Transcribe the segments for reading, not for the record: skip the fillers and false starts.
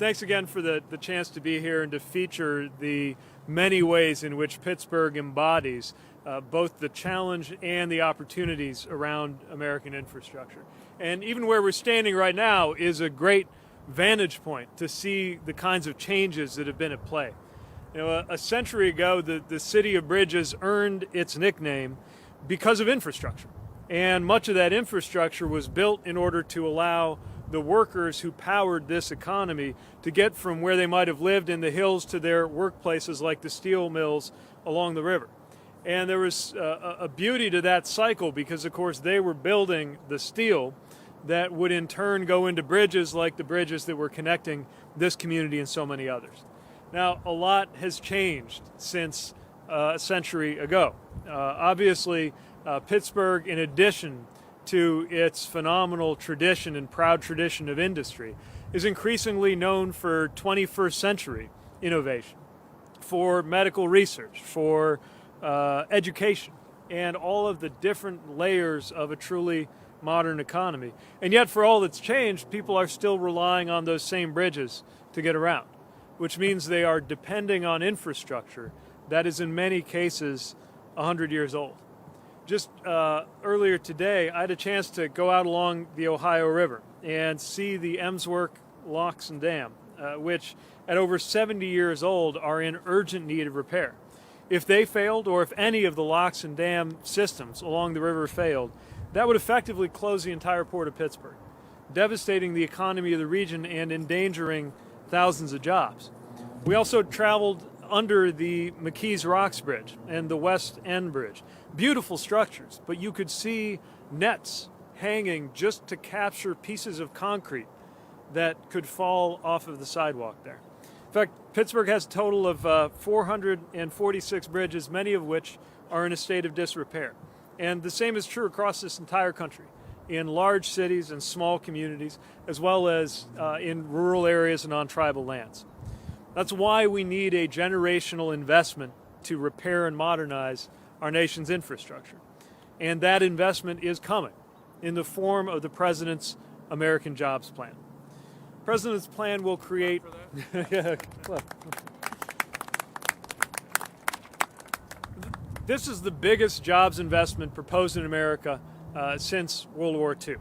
Thanks again for the chance to be here and to feature the many ways in which Pittsburgh embodies both the challenge and the opportunities around American infrastructure. And even where we're standing right now is a great vantage point to see the kinds of changes that have been at play. You know, a century ago, the city of Bridges earned its nickname because of infrastructure. And much of that infrastructure was built in order to allow the workers who powered this economy to get from where they might have lived in the hills to their workplaces like the steel mills along the river. And there was a beauty to that cycle because, of course, they were building the steel that would in turn go into bridges like the bridges that were connecting this community and so many others. Now, a lot has changed since a century ago. Obviously, Pittsburgh, in addition to its phenomenal tradition and proud tradition of industry, is increasingly known for 21st century innovation, for medical research, for education, and all of the different layers of a truly modern economy. And yet, for all that's changed, people are still relying on those same bridges to get around, which means they are depending on infrastructure that is in many cases 100 years old. Just earlier today, I had a chance to go out along the Ohio River and see the Emsworth locks and dam, which at over 70 years old are in urgent need of repair. If they failed, or if any of the locks and dam systems along the river failed, that would effectively close the entire port of Pittsburgh, devastating the economy of the region and endangering thousands of jobs. We also traveled under the McKees Rocks Bridge and the West End Bridge. Beautiful structures, but you could see nets hanging just to capture pieces of concrete that could fall off of the sidewalk there. In fact, Pittsburgh has a total of 446 bridges, many of which are in a state of disrepair. And the same is true across this entire country, in large cities and small communities, as well as in rural areas and on tribal lands. That's why we need a generational investment to repair and modernize our nation's infrastructure. And that investment is coming in the form of the President's American Jobs Plan. The President's plan will create... This is the biggest jobs investment proposed in America since World War II.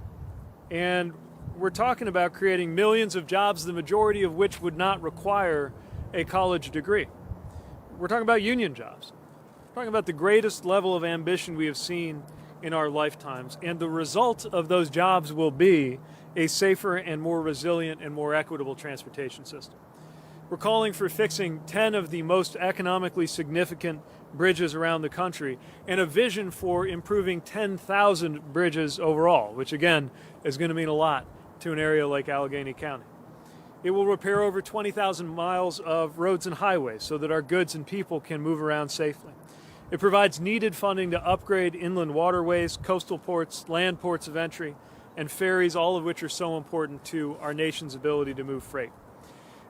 And we're talking about creating millions of jobs, the majority of which would not require a college degree. We're talking about union jobs. We're talking about the greatest level of ambition we have seen in our lifetimes. And the result of those jobs will be a safer and more resilient and more equitable transportation system. We're calling for fixing 10 of the most economically significant bridges around the country and a vision for improving 10,000 bridges overall, which again is going to mean a lot to an area like Allegheny County. It will repair over 20,000 miles of roads and highways so that our goods and people can move around safely. It provides needed funding to upgrade inland waterways, coastal ports, land ports of entry, and ferries, all of which are so important to our nation's ability to move freight.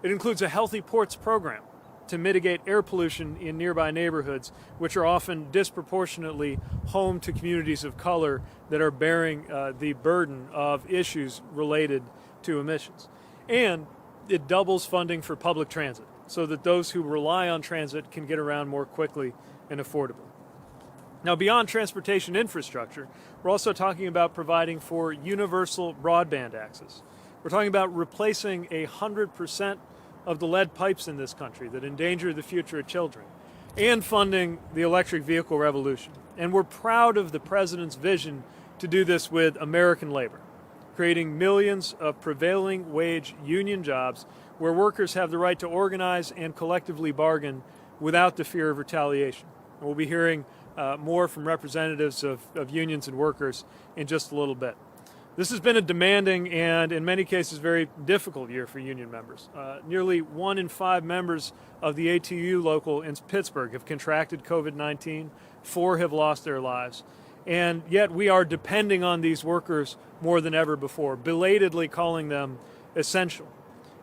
It includes a healthy ports program to mitigate air pollution in nearby neighborhoods, which are often disproportionately home to communities of color that are bearing the burden of issues related to emissions. And it doubles funding for public transit so that those who rely on transit can get around more quickly and affordably. Now, beyond transportation infrastructure, we're also talking about providing for universal broadband access. We're talking about replacing 100% of the lead pipes in this country that endanger the future of children, and funding the electric vehicle revolution. And we're proud of the President's vision to do this with American labor, creating millions of prevailing wage union jobs where workers have the right to organize and collectively bargain without the fear of retaliation. And we'll be hearing more from representatives of unions and workers in just a little bit. This has been a demanding and, in many cases, very difficult year for union members. Nearly 1 in 5 members of the ATU local in Pittsburgh have contracted COVID-19. 4 have lost their lives. And yet we are depending on these workers more than ever before, belatedly calling them essential.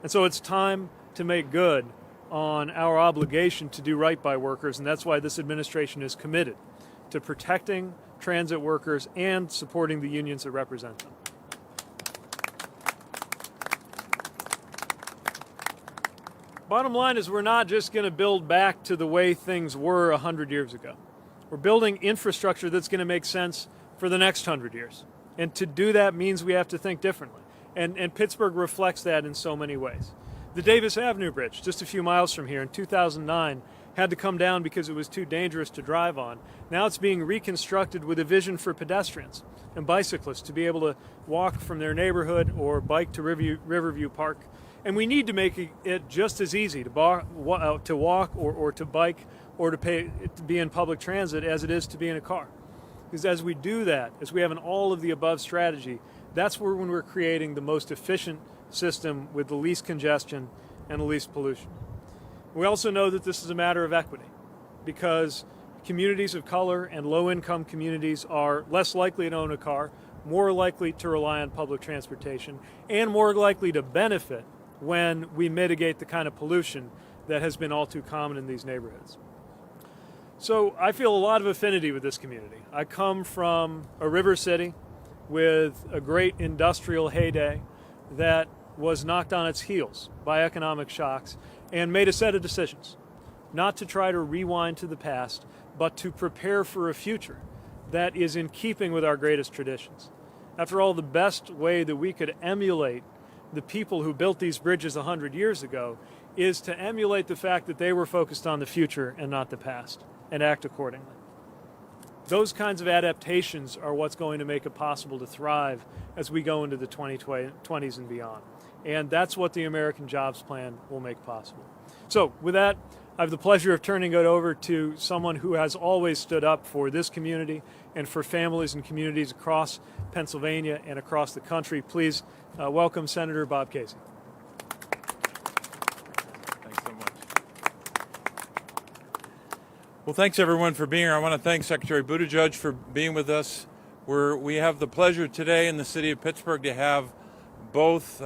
And so it's time to make good on our obligation to do right by workers, and that's why this administration is committed to protecting transit workers and supporting the unions that represent them. Bottom line is we're not just going to build back to the way things were 100 years ago. We're building infrastructure that's going to make sense for the next 100 years. And to do that means we have to think differently. And Pittsburgh reflects that in so many ways. The Davis Avenue Bridge, just a few miles from here in 2009, had to come down because it was too dangerous to drive on. Now it's being reconstructed with a vision for pedestrians and bicyclists to be able to walk from their neighborhood or bike to Riverview Park. And we need to make it just as easy to walk or to bike or to be in public transit as it is to be in a car. Because as we do that, as we have an all-of-the-above strategy, that's when we're creating the most efficient system with the least congestion and the least pollution. We also know that this is a matter of equity, because communities of color and low-income communities are less likely to own a car, more likely to rely on public transportation, and more likely to benefit when we mitigate the kind of pollution that has been all too common in these neighborhoods. So I feel a lot of affinity with this community. I come from a river city with a great industrial heyday that was knocked on its heels by economic shocks and made a set of decisions, not to try to rewind to the past, but to prepare for a future that is in keeping with our greatest traditions. After all, the best way that we could emulate the people who built these bridges 100 years ago is to emulate the fact that they were focused on the future and not the past, and act accordingly. Those kinds of adaptations are what's going to make it possible to thrive as we go into the 2020s and beyond. And that's what the American Jobs Plan will make possible. So with that, I have the pleasure of turning it over to someone who has always stood up for this community and for families and communities across Pennsylvania and across the country. Please welcome Senator Bob Casey. Thanks so much. Well, thanks everyone for being here. I want to thank Secretary Buttigieg for being with us. We have the pleasure today in the city of Pittsburgh to have both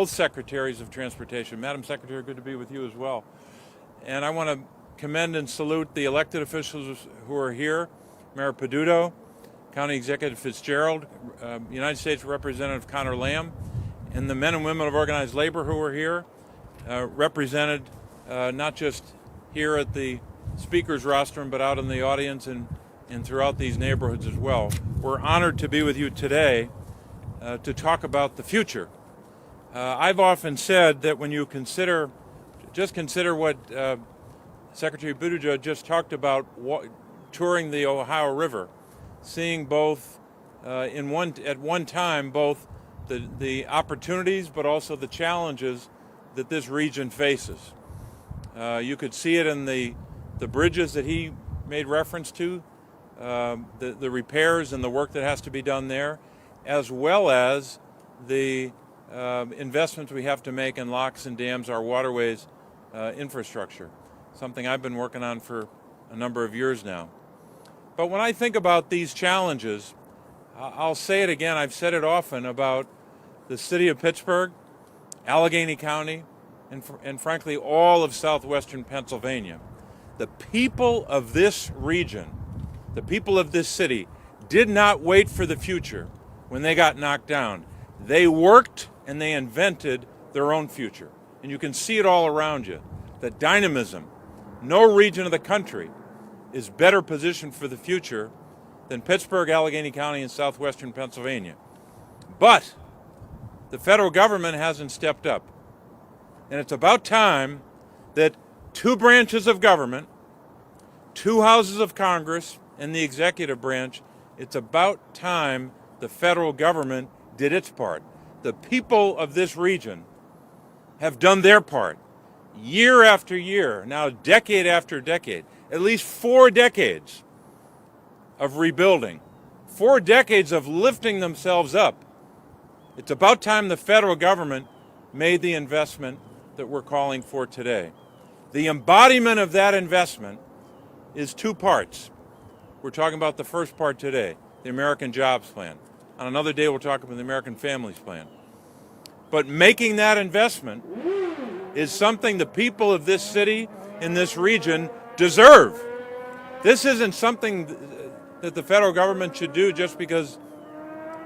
Secretaries of Transportation. Madam Secretary, good to be with you as well. And I want to commend and salute the elected officials who are here, Mayor Peduto, County Executive Fitzgerald, United States Representative Conor Lamb, and the men and women of organized labor who are here, represented not just here at the speaker's rostrum, but out in the audience and throughout these neighborhoods as well. We're honored to be with you today to talk about the future. I've often said that when you consider what Secretary Buttigieg just talked about, touring the Ohio River, seeing both at one time both the opportunities but also the challenges that this region faces. You could see it in the bridges that he made reference to, the repairs and the work that has to be done there, as well as the investments we have to make in locks and dams, our waterways infrastructure, something I've been working on for a number of years now. But when I think about these challenges, I'll say it again, I've said it often about the city of Pittsburgh, Allegheny County, and frankly all of southwestern Pennsylvania. The people of this region, the people of this city, did not wait for the future when they got knocked down. They worked and they invented their own future. And you can see it all around you, the dynamism. No region of the country is better positioned for the future than Pittsburgh, Allegheny County, and southwestern Pennsylvania. But the federal government hasn't stepped up. And it's about time that two branches of government, two houses of Congress, and the executive branch, it's about time the federal government did its part. The people of this region have done their part year after year, now decade after decade, at least 4 decades of rebuilding, 4 decades of lifting themselves up. It's about time the federal government made the investment that we're calling for today. The embodiment of that investment is 2 parts. We're talking about the first part today, the American Jobs Plan. On another day, we'll talk about the American Families Plan. But making that investment is something the people of this city, in this region, deserve. This isn't something that the federal government should do just because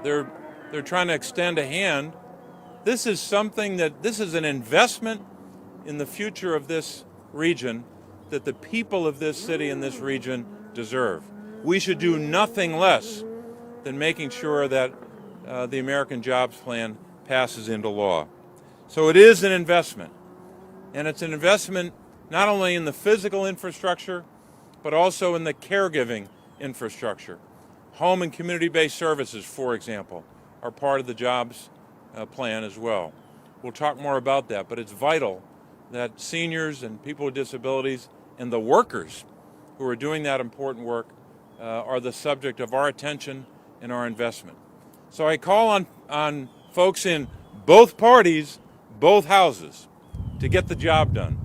they're trying to extend a hand. This is an investment in the future of this region that the people of this city and this region deserve. We should do nothing less than making sure that the American Jobs Plan passes into law. So it is an investment, and it's an investment not only in the physical infrastructure, but also in the caregiving infrastructure. Home and community-based services, for example, are part of the jobs plan as well. We'll talk more about that, but it's vital that seniors and people with disabilities and the workers who are doing that important work are the subject of our attention and our investment. So I call on folks in both parties, both houses, to get the job done,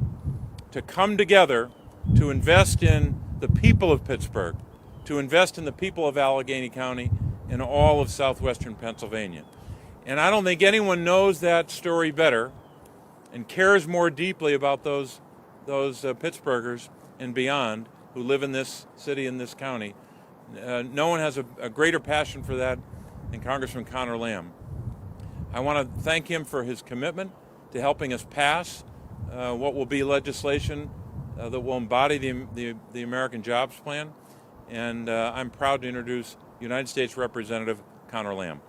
to come together, to invest in the people of Pittsburgh, to invest in the people of Allegheny County and all of southwestern Pennsylvania. And I don't think anyone knows that story better and cares more deeply about those Pittsburghers and beyond who live in this city and this county. No one has a greater passion for that than Congressman Conor Lamb. I want to thank him for his commitment to helping us pass what will be legislation that will embody the American Jobs Plan. And I'm proud to introduce United States Representative Conor Lamb.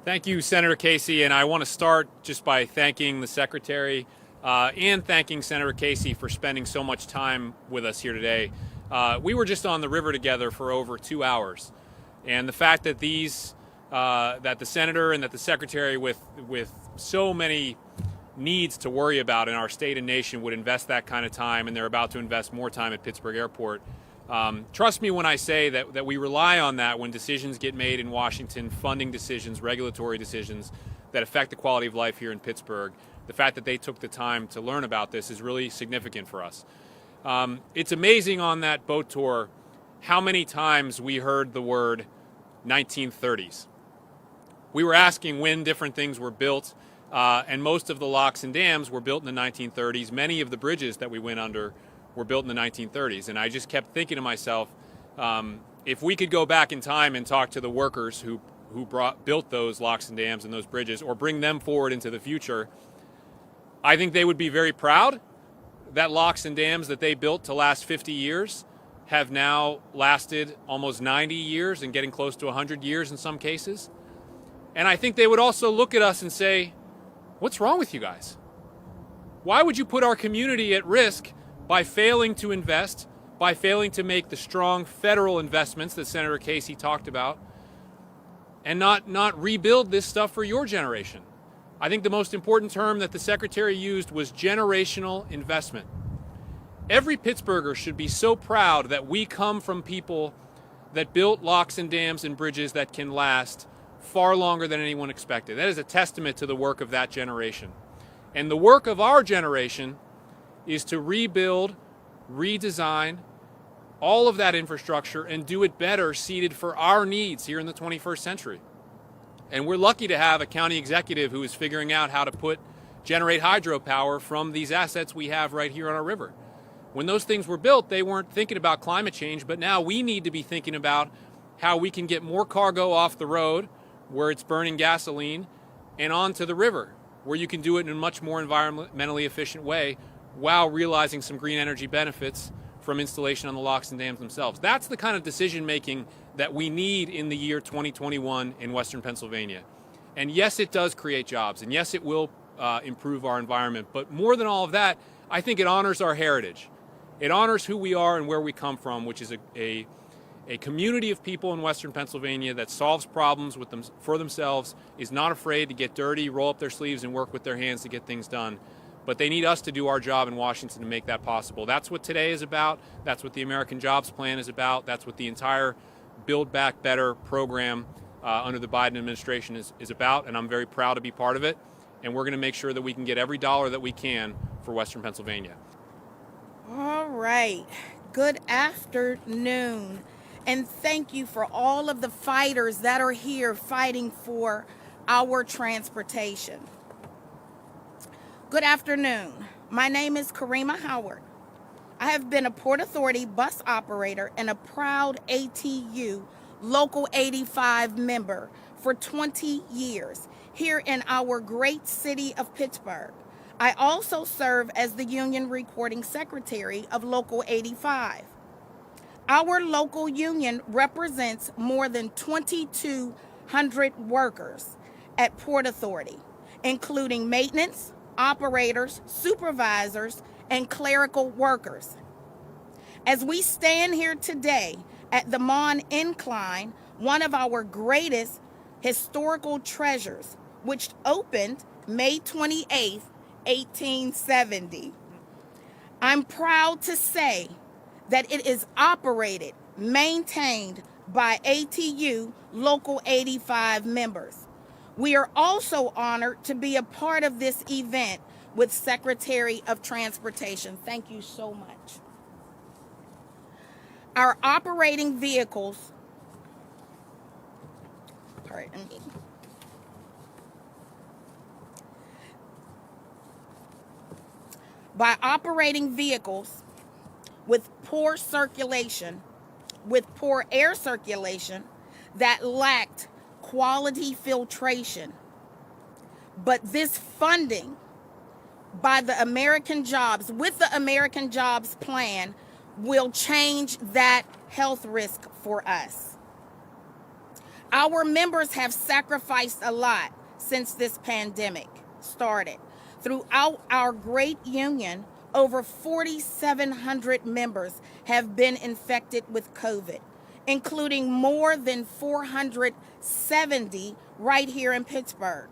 Thank you, Senator Casey, and I want to start just by thanking the Secretary and thanking Senator Casey for spending so much time with us here today. We were just on the river together for over 2 hours, and the fact that that the Senator and that the Secretary with so many needs to worry about in our state and nation would invest that kind of time, and they're about to invest more time at Pittsburgh Airport. Trust me when I say that we rely on that when decisions get made in Washington, funding decisions, regulatory decisions that affect the quality of life here in Pittsburgh. The fact that they took the time to learn about this is really significant for us. It's amazing on that boat tour how many times we heard the word 1930s. We were asking when different things were built, and most of the locks and dams were built in the 1930s. Many of the bridges that we went under were built in the 1930s. And I just kept thinking to myself, if we could go back in time and talk to the workers who built those locks and dams and those bridges, or bring them forward into the future, I think they would be very proud that locks and dams that they built to last 50 years have now lasted almost 90 years and getting close to 100 years in some cases. And I think they would also look at us and say, what's wrong with you guys? Why would you put our community at risk by failing to invest, by failing to make the strong federal investments that Senator Casey talked about, and not rebuild this stuff for your generation? I think the most important term that the Secretary used was generational investment. Every Pittsburgher should be so proud that we come from people that built locks and dams and bridges that can last far longer than anyone expected. That is a testament to the work of that generation. And the work of our generation is to rebuild, redesign all of that infrastructure and do it better, seated for our needs here in the 21st century. And we're lucky to have a county executive who is figuring out how to generate hydropower from these assets we have right here on our river. When those things were built, they weren't thinking about climate change, but now we need to be thinking about how we can get more cargo off the road where it's burning gasoline and onto the river, where you can do it in a much more environmentally efficient way while realizing some green energy benefits from installation on the locks and dams themselves. That's the kind of decision making that we need in the year 2021 in Western Pennsylvania. And yes, it does create jobs, and yes, it will improve our environment. But more than all of that, I think it honors our heritage. It honors who we are and where we come from, which is a community of people in Western Pennsylvania that solves problems for themselves, is not afraid to get dirty, roll up their sleeves, and work with their hands to get things done. But they need us to do our job in Washington to make that possible. That's what today is about. That's what the American Jobs Plan is about. That's what the entire Build Back Better program under the Biden administration is about, and I'm very proud to be part of it. And we're going to make sure that we can get every dollar that we can for Western Pennsylvania. All right. Good afternoon. And thank you for all of the fighters that are here fighting for our transportation. Good afternoon. My name is Karima Howard. I have been a Port Authority bus operator and a proud ATU Local 85 member for 20 years here in our great city of Pittsburgh. I also serve as the union recording secretary of Local 85. Our local union represents more than 2,200 workers at Port Authority, including maintenance, operators, supervisors, and clerical workers. As we stand here today at the Mon Incline, one of our greatest historical treasures, which opened May 28th, 1870. I'm proud to say that it is operated, maintained by ATU Local 85 members. We are also honored to be a part of this event with Secretary of Transportation. Thank you so much. Our operating vehicles, pardon me. By operating vehicles with poor circulation, with poor air circulation that lacked quality filtration. But this funding by the American Jobs, with the American Jobs Plan, will change that health risk for us. Our members have sacrificed a lot since this pandemic started. Throughout our great union, over 4,700 members have been infected with COVID, including more than 470 right here in Pittsburgh.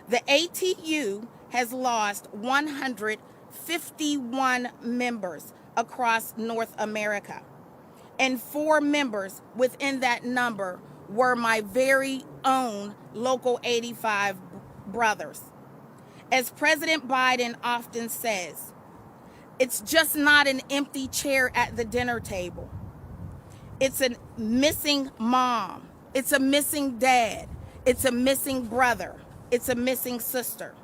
The ATU has lost 151 members across North America, and 4 members within that number were my very own Local 85 brothers. As President Biden often says, it's just not an empty chair at the dinner table. It's a missing mom. It's a missing dad. It's a missing brother. It's a missing sister.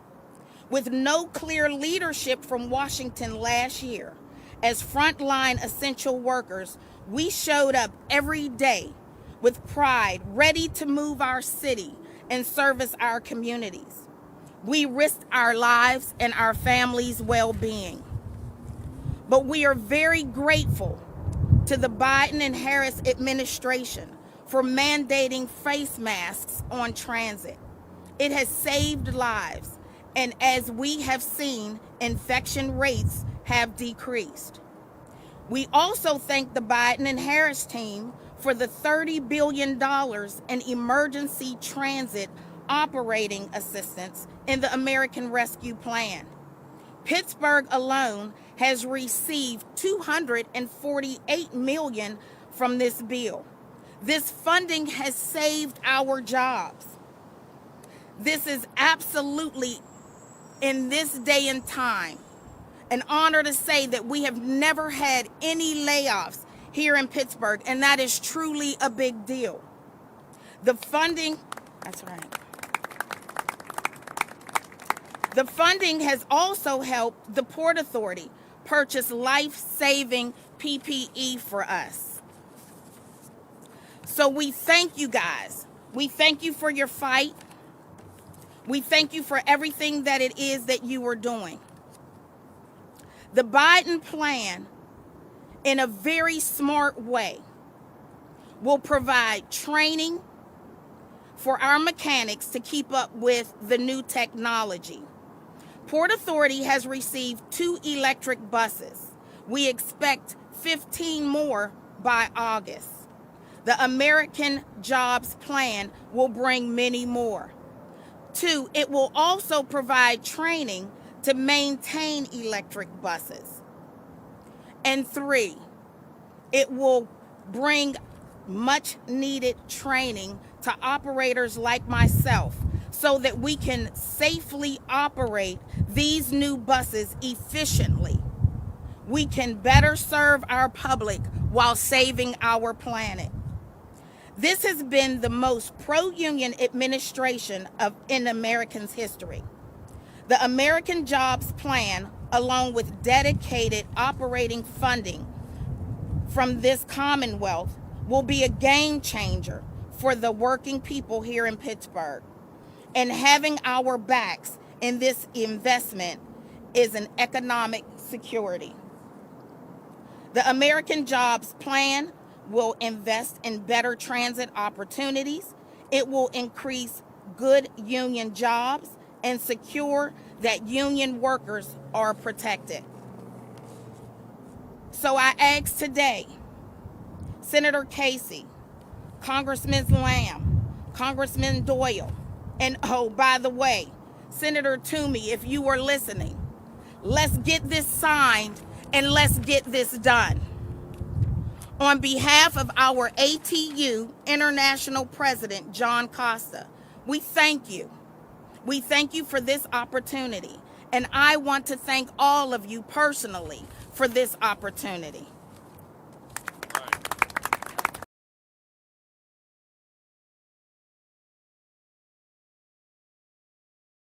With no clear leadership from Washington last year, as frontline essential workers, we showed up every day with pride, ready to move our city and service our communities. We risked our lives and our families' well-being. But we are very grateful to the Biden and Harris administration for mandating face masks on transit. It has saved lives, and as we have seen, infection rates have decreased. We also thank the Biden and Harris team for the $30 billion in emergency transit operating assistance in the American Rescue Plan. Pittsburgh alone has received $248 million from this bill. This funding has saved our jobs. This is absolutely, in this day and time, an honor to say that we have never had any layoffs here in Pittsburgh, and that is truly a big deal. The funding, that's right. The funding has also helped the Port Authority purchase life-saving PPE for us. So we thank you guys. We thank you for your fight. We thank you for everything that it is that you are doing. The Biden plan, in a very smart way, will provide training for our mechanics to keep up with the new technology. Port Authority has received 2 electric buses. We expect 15 more by August. The American Jobs Plan will bring many more. 2, it will also provide training to maintain electric buses. And 3, it will bring much needed training to operators like myself so that we can safely operate these new buses efficiently. We can better serve our public while saving our planet. This has been the most pro-union administration in Americans' history. The American Jobs Plan, along with dedicated operating funding from this Commonwealth, will be a game changer for the working people here in Pittsburgh. And having our backs in this investment is an economic security. The American Jobs Plan will invest in better transit opportunities. It will increase good union jobs and secure that union workers are protected. So I ask today, Senator Casey, Congressman Lamb, Congressman Doyle, and oh, by the way, Senator Toomey, if you are listening, let's get this signed and let's get this done. On behalf of our ATU International President, John Costa, we thank you. We thank you for this opportunity. And I want to thank all of you personally for this opportunity.